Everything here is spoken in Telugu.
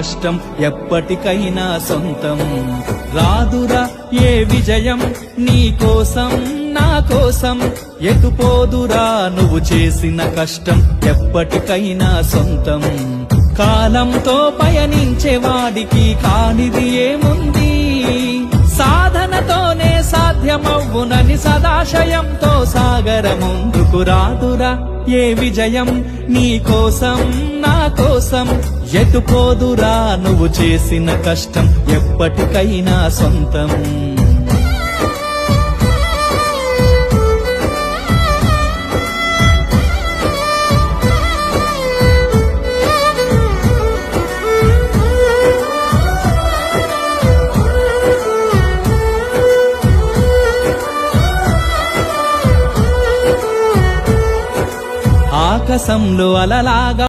కష్టం ఎప్పటికైనా సొంతం. రాదురా ఏ విజయం నీ కోసం నా కోసం, ఎటుపోదురా నువ్వు చేసిన కష్టం ఎప్పటికైనా సొంతం. కాలంతో పయనించే వాడికి కానిది ఏముంది, సాధనతోనే సాధ్యమవ్వునని సదాశయంతో సాగర ముందుకు. రాదురా ఏ విజయం నీ కోసం నా కోసం, ఎటుపోదురా నువ్వు చేసిన కష్టం ఎప్పటికైనా సొంతం. ఆకాశంలో అలలాగా